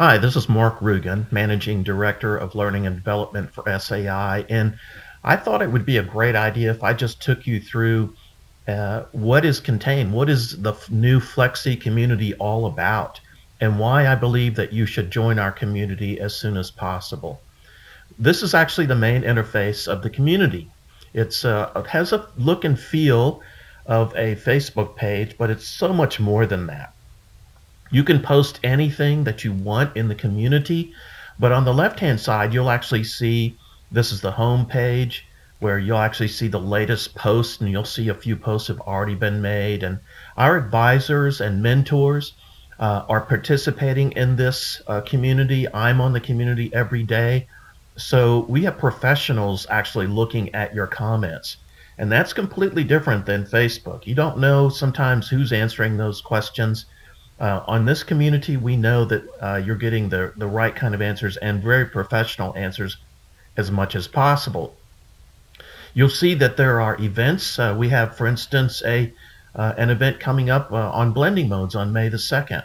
Hi, this is Mark Rugen, Managing Director of Learning and Development for SAI, and I thought it would be a great idea if I just took you through what is contained, what is the new Flexi community all about, and why I believe that you should join our community as soon as possible. This is actually the main interface of the community. It has a look and feel of a Facebook page, but it's so much more than that. You can post anything that you want in the community, but on the left-hand side, you'll actually see this is the home page where you'll actually see the latest posts, and you'll see a few posts have already been made. And our advisors and mentors are participating in this community. I'm on the community every day. So we have professionals actually looking at your comments. And that's completely different than Facebook. You don't know sometimes who's answering those questions. On this community, we know that you're getting the right kind of answers and very professional answers as much as possible. You'll see that there are events. We have, for instance, an event coming up on blending modes on May the 2nd.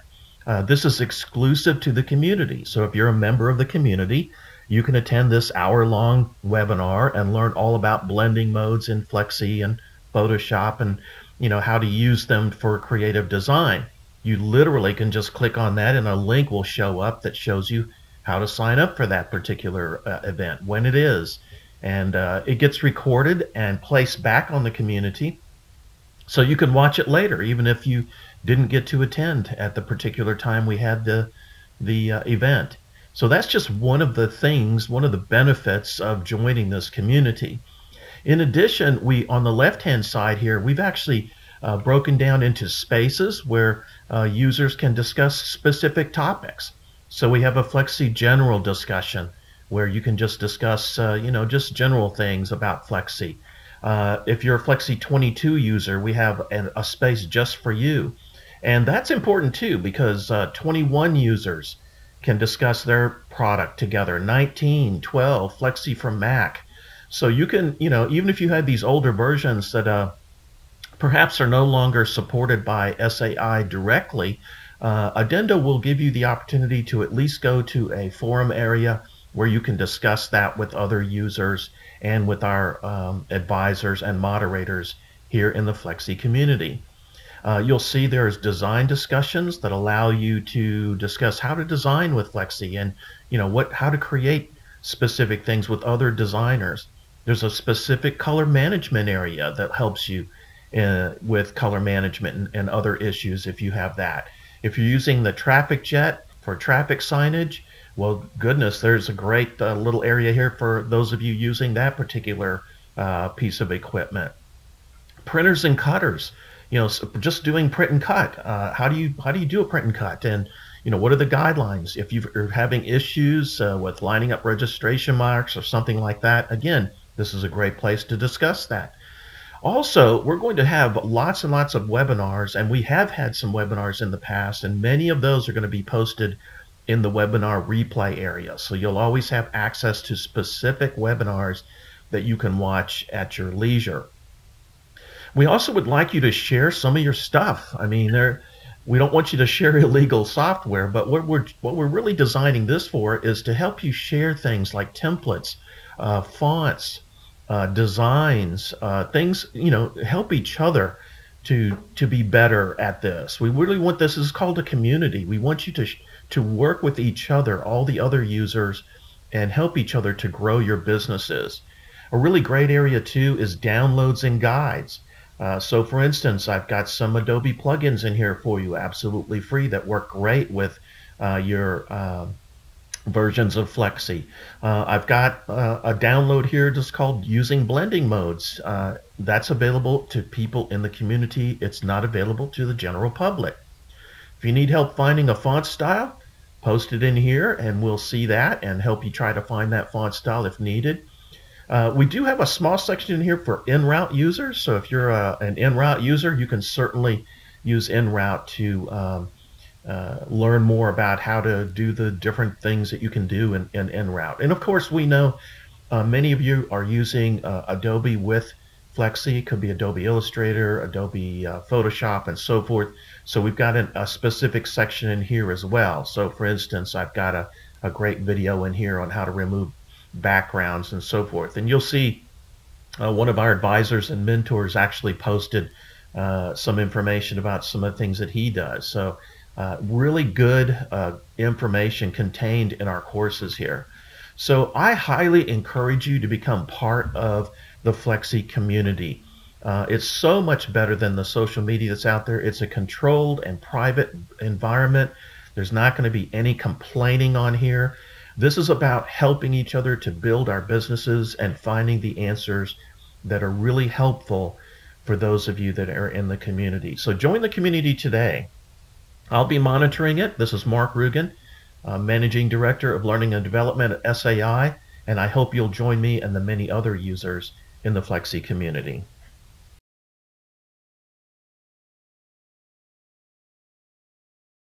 This is exclusive to the community. So if you're a member of the community, you can attend this hour-long webinar and learn all about blending modes in Flexi and Photoshop and how to use them for creative design. You literally can just click on that and a link will show up that shows you how to sign up for that particular event, when it is. And it gets recorded and placed back on the community so you can watch it later, even if you didn't get to attend at the particular time we had the event. So that's just one of the things, one of the benefits of joining this community. In addition, on the left-hand side here, we've actually broken down into spaces where users can discuss specific topics. So we have a Flexi general discussion where you can just discuss, just general things about Flexi. If you're a Flexi 22 user, we have a space just for you. And that's important too, because 21 users can discuss their product together. 19, 12, Flexi for Mac. So you can, even if you had these older versions that perhaps are no longer supported by SAI directly, Addenda will give you the opportunity to at least go to a forum area where you can discuss that with other users and with our advisors and moderators here in the Flexi community. You'll see there's design discussions that allow you to discuss how to design with Flexi and how to create specific things with other designers. There's a specific color management area that helps you with color management and other issues if you have that. If you're using the traffic jet for traffic signage, well, goodness, there's a great little area here for those of you using that particular piece of equipment. Printers and cutters, just doing print and cut. How do you do a print and cut? And what are the guidelines? If you're having issues with lining up registration marks or something like that, again, this is a great place to discuss that. Also, we're going to have lots and lots of webinars, and we have had some webinars in the past, and many of those are going to be posted in the webinar replay area. So you'll always have access to specific webinars that you can watch at your leisure. We also would like you to share some of your stuff. I mean, we don't want you to share illegal software, but what we're really designing this for is to help you share things like templates, fonts, designs, things, help each other to be better at this. We really want this is called a community. We want you to work with each other, all the other users, and help each other to grow your businesses. A really great area too is downloads and guides. So for instance, I've got some Adobe plugins in here for you, absolutely free, that work great with your versions of Flexi. I've got a download here just called Using Blending Modes. That's available to people in the community. It's not available to the general public. If you need help finding a font style, post it in here and we'll see that and help you try to find that font style if needed. We do have a small section in here for en-route users. So if you're an en-route user, you can certainly use en-route to learn more about how to do the different things that you can do in en-route. And of course, we know many of you are using Adobe with Flexi, could be Adobe Illustrator, Adobe Photoshop, and so forth. So we've got a specific section in here as well. So for instance, I've got a great video in here on how to remove backgrounds and so forth. And you'll see one of our advisors and mentors actually posted some information about some of the things that he does. So really good information contained in our courses here. So I highly encourage you to become part of the Flexi community. It's so much better than the social media that's out there. It's a controlled and private environment. There's not going to be any complaining on here. This is about helping each other to build our businesses and finding the answers that are really helpful for those of you that are in the community. So join the community today. I'll be monitoring it. This is Mark Rugen, Managing Director of Learning and Development at SAI, and I hope you'll join me and the many other users in the Flexi community.